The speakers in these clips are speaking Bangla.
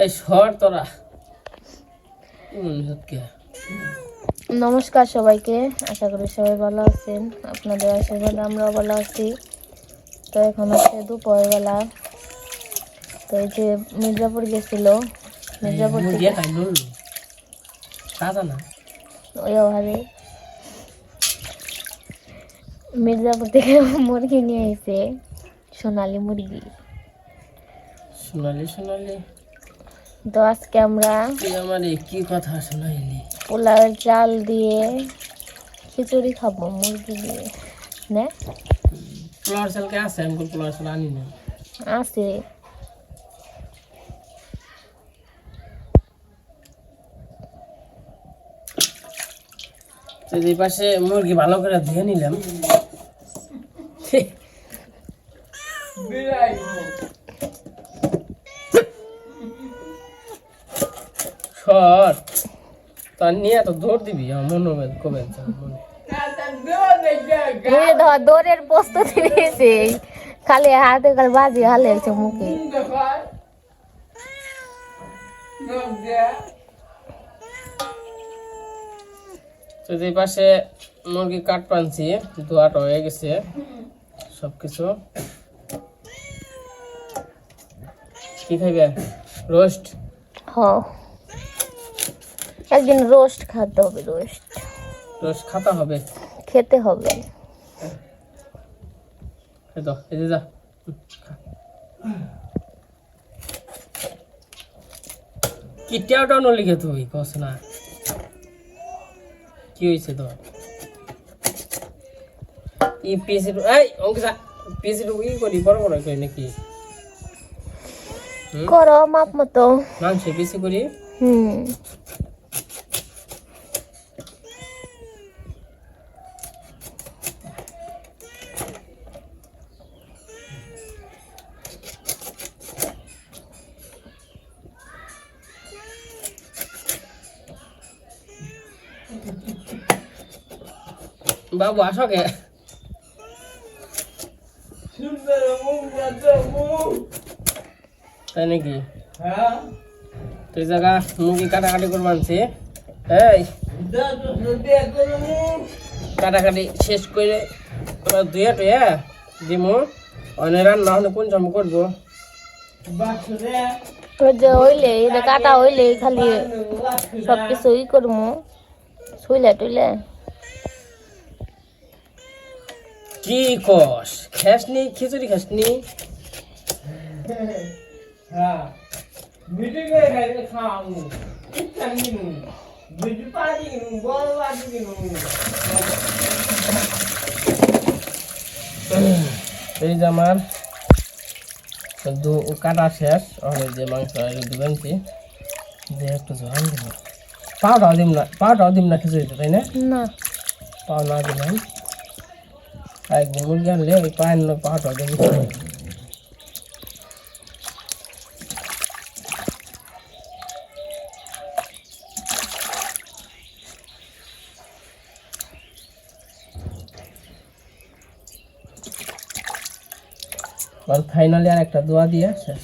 এই শহর তোরা নমস্কার সবাইকে, আশা করি সবাই ভালো আছেন। আপনাদের আশীর্বাদে আমরাও ভালো আছি। তো এখন হচ্ছে দুপুরবেলা। তো এই যে মির্জাপুর গেছিল, মির্জাপুর থেকে ওই ওহারে মির্জাপুর থেকে মুরগি নিয়ে এসে, সোনালি মুরগি। সোনালি সোনালি তো আজকে আমরা কি কথা শোনাইলি? পোলাওয়ের চাল দিয়ে খিচুড়ি খাবো মুরগি দিয়ে। না পোলাওর চাল কে আছে? আমি পোলাওর চাল আনি না। আছে। এই পাশে মুরগি ভালো করে ধুয়ে নিলাম। সর তার নিয়ে তো দৌড় দিবি মনে কবে দৌড়ের প্রস্তুতি নিয়েছে, খালি হাতে খালি বাজি হালেছে মুখে। তো এই পাশে মুরগি কাট পানছি, ধোয়াটা হয়ে গেছে সবকিছু। কি খাইবে? রোস্ট? হ্যাঁ, একদিন রোস্ট খেতে হবে। রোস্ট খাতা হবে, খেতে হবে। যা কিটাওটা নলিখে তুই কস না কি হয়েছে তোর? ই পিসি এই অঙ্কিতা পিসি ই করি বড় বড় করি নাকি? করো মাপ মতো মাংস পিসি করি। বাবু আসো কে? তাই নাকি? তুই জায়গা মুরগি কাটাকাটি করবো আনছি। এই কাটাকাটি শেষ করে ধুয়ে টুয়ে দিমু। অনেক রান্না হলে কোন সময় করবো? হইলে কাটা হইলে খালি সবকিছু ই করবো, শুইলে টুইলে। কি কস? খাসনি খিচুড়ি খাসনি? এই যে আমার কাটা শেষ। অনেক যে মাংস দিবেনছি যে একটু জোরান দিব। পাওটাও দিম না খিচুড়িতে, তাই না? না, পাও না দিলাম। একদিন মুরগি আনলে ওই পায়ের পাওয়াটাও দেবো। ফাইনালি আর একটা দোয়া দিয়ে শেষ।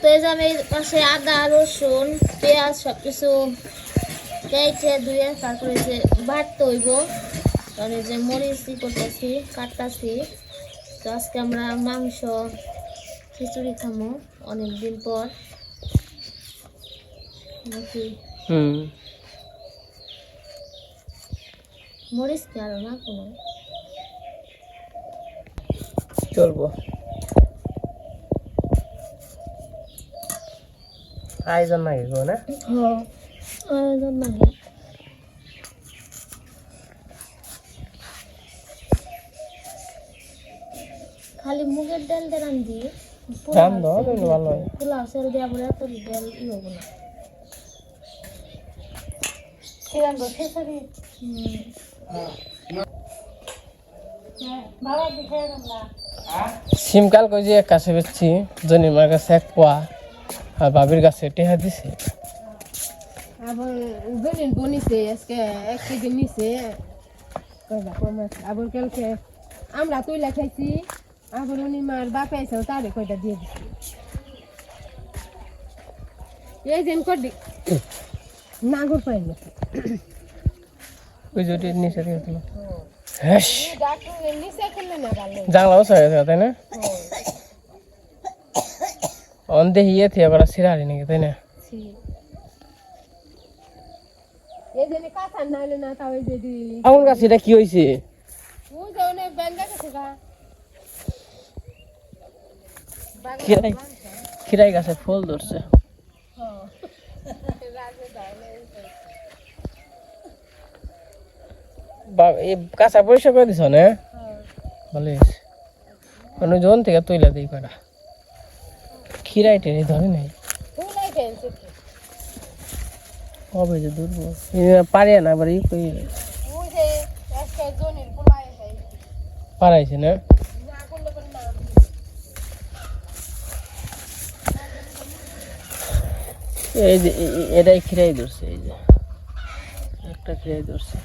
তো এই যে আমি পাশে আদা রসুন পেঁয়াজ সবকিছু কেটে ধুয়ে তারপরে যে বাটতে হইব। তাহলে যে মরিচ করতেছি, কাটতেছি। তো আজকে আমরা মাংস খিচুড়ি খামো অনেকদিন পর নাকি। মরিচ কি আরো না কোনো চলবো। আয়োজন নাকি গো? না আয়োজন নাকি। খালি মুগের ডাল দিয়ে রান্ধি, পোলাও চাল দেওয়া বলে এত ডাল ই হবো না। সিমকাল কই যে কাছে বেচছি, জনিমার কাছে এক পোয়া আর বাবির কাছে টেহা দিছে। আবার জনির বনিছে আজকে 1 কেজি নিছে। আবার কালকে আমরা তুইলা খাইছি, আবার উনি মার বাপে আছে তারে কয়টা দিয়ে দিছি এই দিন করি নাগর পাই না ওই যে নিচে দিয়ে দিল হ্যাঁ ডাক্তার নিচে খেলে না ভালো জানলা বসে গেছে তাই না অন্ধে হিয়ে থেকে আবার সিরারি নাকি তাই না এই দিন কাঁচা নাইলে না তাও এই যে আমার কাছে এটা কি হয়েছে ও যাওনে ব্যাংকা কাছে গা খিরাই খিরাই গাছে ফুল ধরছে এই কাঁচা পরিষ্কার করে দিছ না ভালো হয়েছে মানে জন থেকে তৈলা দিই কটা খিরাই টেনে ধরে নাই হবে যে দুর্বল পারে না আবার পারাইছে না এই যে এটাই খিরাই ধরছে এই যে একটা খিরাই ধরছে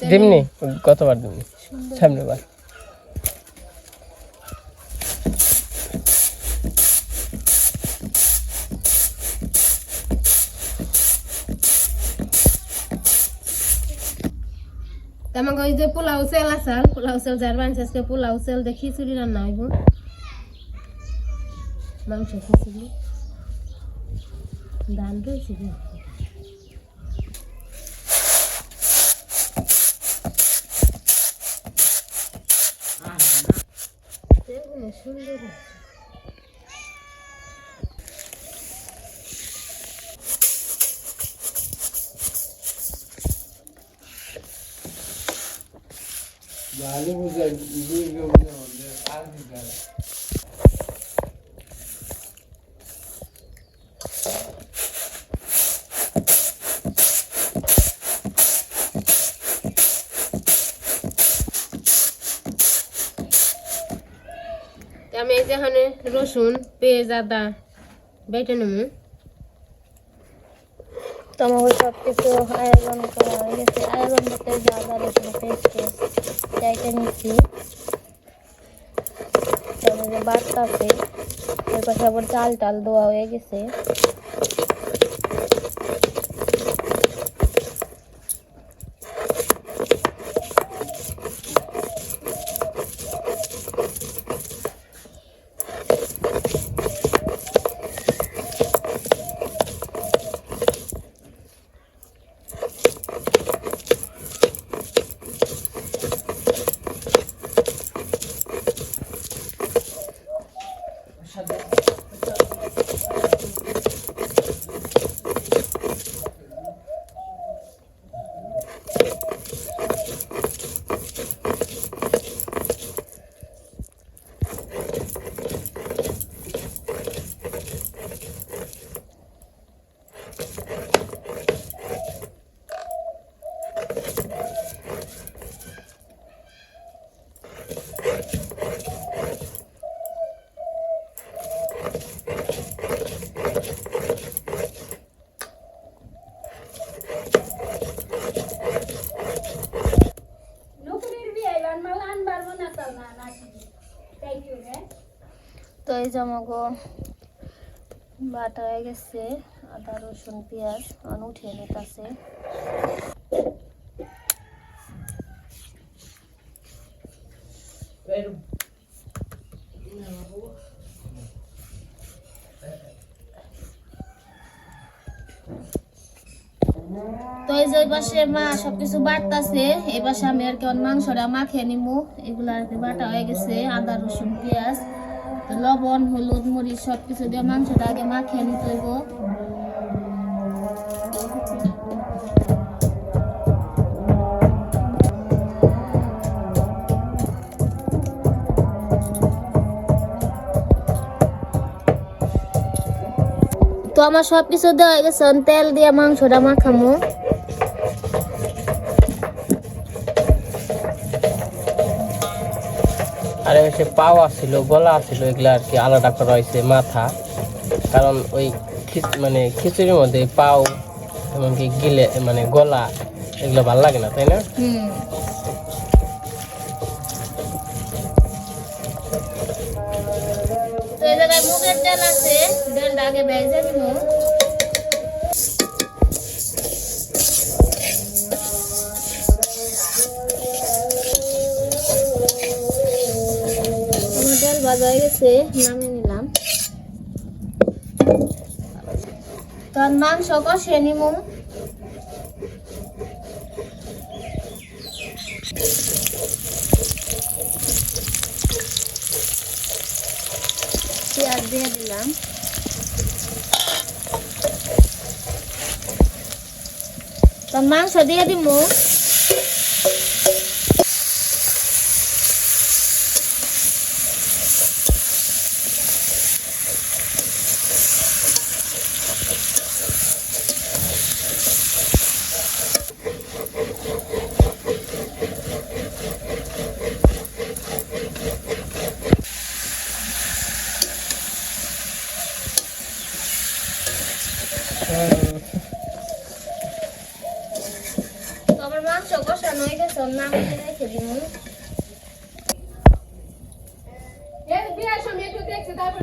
দিমনি কতবার দিমনি সামনে বার আমাকে ওই যে পোলাও চাল আসাল পোলাও চাল যার বানছে আজকে পোলাও চাল দিয়ে খিচুড়ি রান্না হইব মাংস খিচুড়ি ধান রয়েছে সুন্দর আমি এই যেখানে রসুন পেঁয়াজ আদা বেটে নেবো তোমাকে সব কিছু আয়োজন করা হয়ে গেছে আয়োজন করতে যা যা রসুন পেস্ট চাইতে নিচ্ছি তারপরে যে বাটটা আছে ওই পাশে আবার চাল টাল দেওয়া হয়ে গেছে তো এই জামাগো বাটা হয়ে গেছে আদা রসুন পেঁয়াজ উঠিয়ে নিতেছে তো এই যে পাশে মা সবকিছু বাটতাছে এই পাশে আমি আর কি মাংসটা মাখিয়ে নিমু এগুলো আর কি বাটা হয়ে গেছে আদা রসুন পেঁয়াজ লবণ হলুদ মরিচ সবকিছু দিয়ে মাংসটা আগে মাখিয়ে নিতে হইব তো আমার সবকিছু দেওয়া হয়ে গেছে তেল দিয়ে মাংসটা মাখামু আর সে পাও আসছিল গলা আসছিল এগুলা আর কি আলাদা করা হয়েছে মাথা কারণ ওই মানে খিচুড়ির মধ্যে পাও এমনকি গিলে মানে গলা এগুলো ভালো লাগে না, তাই না? তো এই জায়গায় মুগের ডাল আছে, ডালটা আগে ভেজে নিব। আমার ডাল ভাজা হয়ে গেছে, নামিয়ে নিলাম। তখন মাংস কষিয়ে নিব। পেঁয়াজ দিয়ে দিলাম। তো মাংস দিয়ে দিব। তো আমার মাংস কষানো হয়ে গেছে, নামিয়ে রেখে দিব। বিয়ার সময় একটু দেখছি তারপর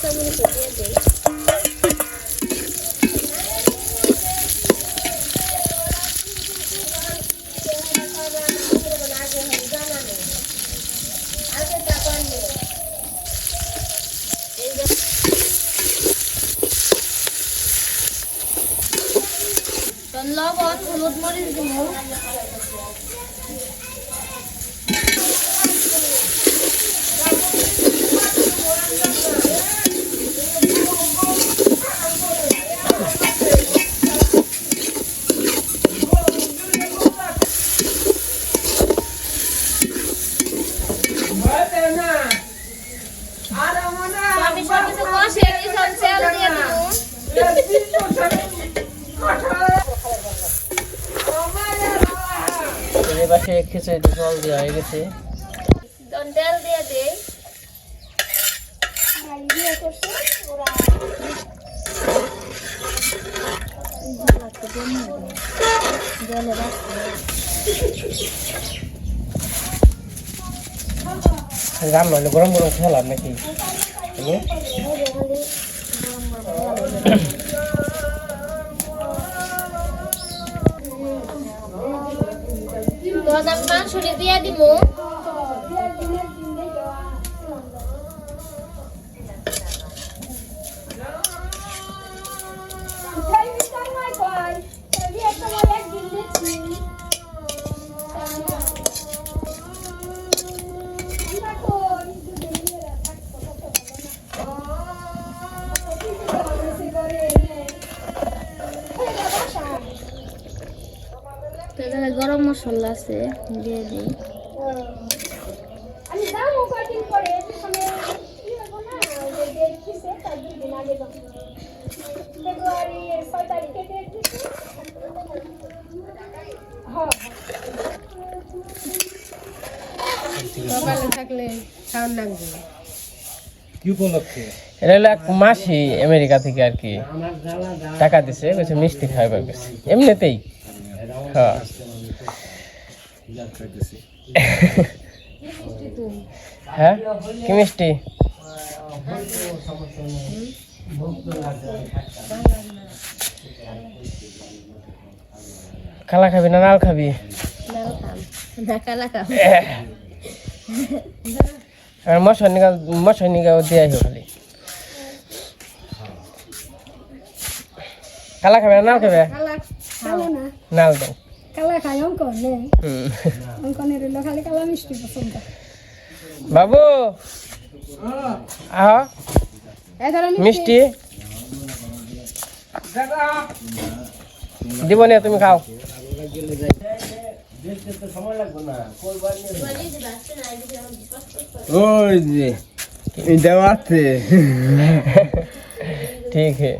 কাঁচামরিচ দিয়ে দিই। লবণ হলুদ মরিচ দিব। আমি সবকিছু কষিয়ে দিয়েছিলাম, তেল দিয়ে দিব। এই পাশে খিচুড়িতে জল দেওয়া হয়ে গেছে। তখন তেল দিয়ে দিই। রান্না হলে গরম গরম খেলাম নাকি? তখন আমি মাংসটি দিয়ে দিব। তো এখানে গরম মশলা আছে, দিয়ে দিই। আমি যাবো কয়েকদিন পরে সেখানে কি হবো না ওই যে ডেট দিছে তার 2 দিন আগে যাবো ফেব্রুয়ারি 6 তারিখে ডেট দিছে হ্যাঁ সকালে থাকলে খাওয়ার লাগবে। কি উপলক্ষে? এটা হলো এক মাসি আমেরিকা থেকে আর কি টাকা দিছে, বলছে মিষ্টি খাইবার গেছে এমনিতেই। হ্যাঁ হ্যাঁ কি মিষ্টি? কালা খাবি না লাল খাবি? আর মশার নিগাও দিয়ে খালি। কালা খাবে না নাল খাবে? কালো না নাল দাও। কালা খাই অঙ্কন নে অঙ্কনের হলো খালি কালা মিষ্টি পছন্দ। বাবু আহ এগারো মিষ্টি দিব না, তুমি খাও। ওই যে এটা আছে ঠিক है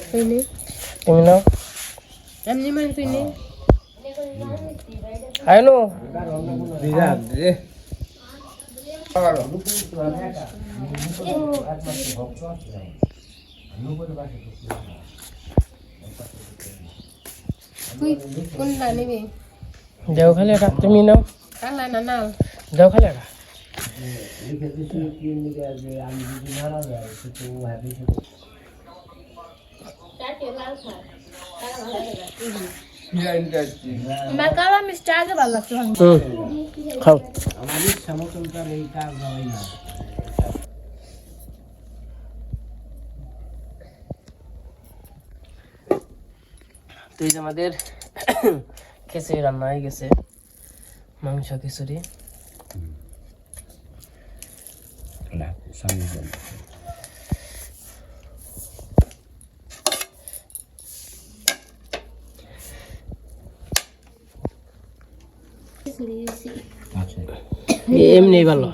তুই নে তুমি নাও এমনি মানে তুই নে আয় নো বিরাট রে তুই কোনটা নিবি যাও খালি এটা তুমি নাও কালা না নাও যাও খালি এটা আমার কালা মিষ্টি আগে ভালো লাগতো খাও তো এই যে আমাদের খিচুড়ি রান্না হয়ে গেছে মাংস খিচুড়ি এমনি ভালো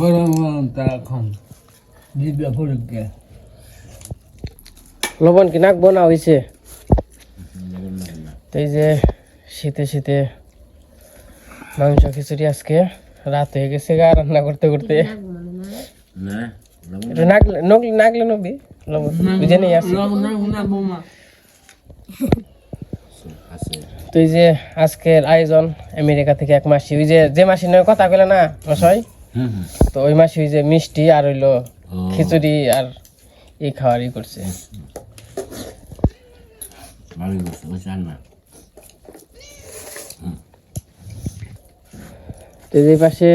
গরম গরম তারা খান জিভে পড়ে লবণ কি নাকবো না হয়েছে তো এই যে শীতে শীতে মাংস খিচুড়ি আজকে রাত হয়ে গেছে গা রান্না করতে করতে একটু নাগলে নবি লবণ বুঝে নেই আসছে তো এই যে আজকের আয়োজন আমেরিকা থেকে এক মাসি ওই যে মাসি নয় কথা কইলে না মশাই তো ওই মাসি ওই যে মিষ্টি আর হইলো খিচুড়ি আর এই খাওয়ারই করছে তো এই পাশে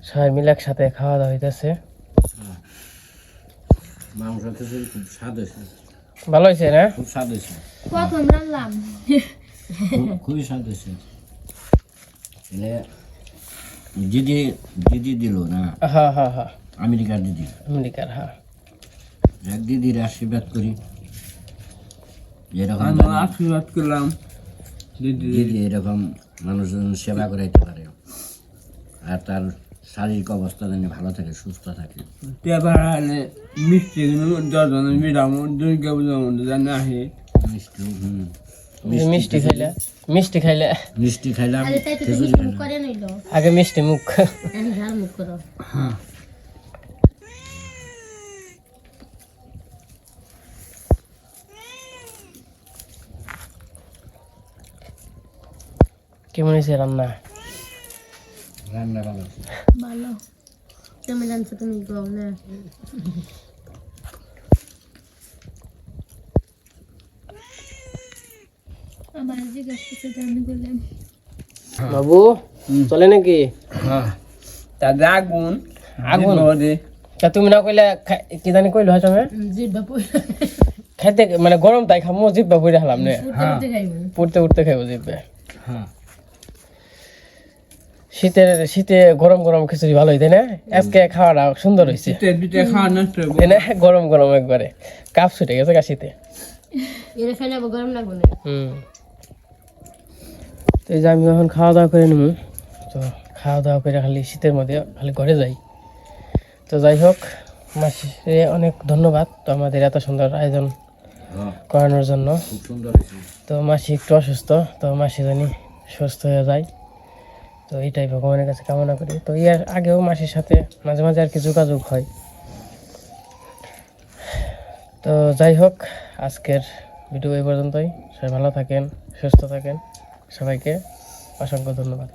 সবাই মিলে একসাথে খাওয়া দাওয়া হইতেছে মাংস খিচুড়ি খুব স্বাদ হয়েছে, ভালো হয়েছে না খুব স্বাদ হয়েছে, প্রথম রান্নাম খুবই স্বাদ হয়েছে। এলে দিদি দিদি দিল না, হ্যাঁ হ্যাঁ হ্যাঁ আমেরিকার দিদি, আমেরিকার হ্যাঁ এক দিদির আশীর্বাদ করি যেরকম আমরা আশীর্বাদ করলাম দিদি দিদি এরকম মানুষজন সেবা করাইতে পারে আর তার শারীরিক অবস্থা যেন ভালো থাকে, সুস্থ থাকে। পেপার আনে মিষ্টি দশজনের মিলাম দুর্গা পূজার মধ্যে জানা আসে মিষ্টি মিষ্টি খাইলে মিষ্টি খাইলাম, আরে তাই তো তুমি খিচুড়ি মুখ খাইলাম। করে নিল আগে মিষ্টি মুখ আমি ঝাল মুখ করো কেমন হয়েছে রান্না রান্না ভালো আছে। ভালো তুমি জানছো তুমি গো না আমার জিজ্ঞাসা করতে জানি বললাম বাবু চলে নাকি হ্যাঁ তাদের আগুন আগুন? জিভে তা তুমি না কইলে কি জানি কইলো হয় তুমি জিব্বা পড়ে খাইতে মানে গরম তাই খামো জিব্বা পড়ে হলাম নে উঠতে খাইবো পড়তে উঠতে খাইবো জিব্বে হ্যাঁ শীতে গরম গরম খিচুড়ি ভালো হইতে না আজকে খাওয়াটা সুন্দর হয়েছে দুটো দুটো খাওয়া নষ্ট হইব। তাই না গরম গরম একবারে কাপ ছুটে গেছে গা শীতে এর ফেলে গরম লাগবে না তো এই যে আমি এখন খাওয়া দাওয়া করে নেবো, তো খাওয়া দাওয়া করে খালি শীতের মধ্যে খালি ঘরে যাই। তো যাই হোক মাসিরে অনেক ধন্যবাদ তো আমাদের এত সুন্দর আয়োজন হ্যাঁ, করানোর জন্য। খুব সুন্দর হয়েছে। তো মাসি একটু অসুস্থ, তো মাসি জানি সুস্থ হয়ে যায়, তো এইটাই ভগবানের কাছে কামনা করি। তো এর আগেও মাসির সাথে মাঝে মাঝে আর কি যোগাযোগ হয়। তো যাই হোক আজকের ভিডিও এই পর্যন্তই। সবাই ভালো থাকেন, সুস্থ থাকেন, সবাইকে অসংখ্য ধন্যবাদ।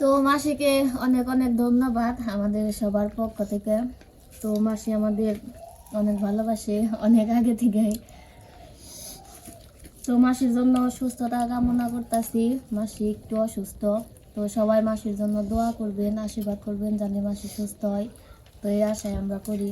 তো মাসিকে অনেক অনেক ধন্যবাদ আমাদের সবার পক্ষ থেকে। তো মাসি আমাদের অনেক ভালোবাসে অনেক আগে থেকেই। তো মাসির জন্য সুস্থতা কামনা করতেছি, মাসি একটু অসুস্থ, তো সবাই মাসির জন্য দোয়া করবেন, আশীর্বাদ করবেন যেন মাসি সুস্থ হয়। তো এই আশায় আমরা করি।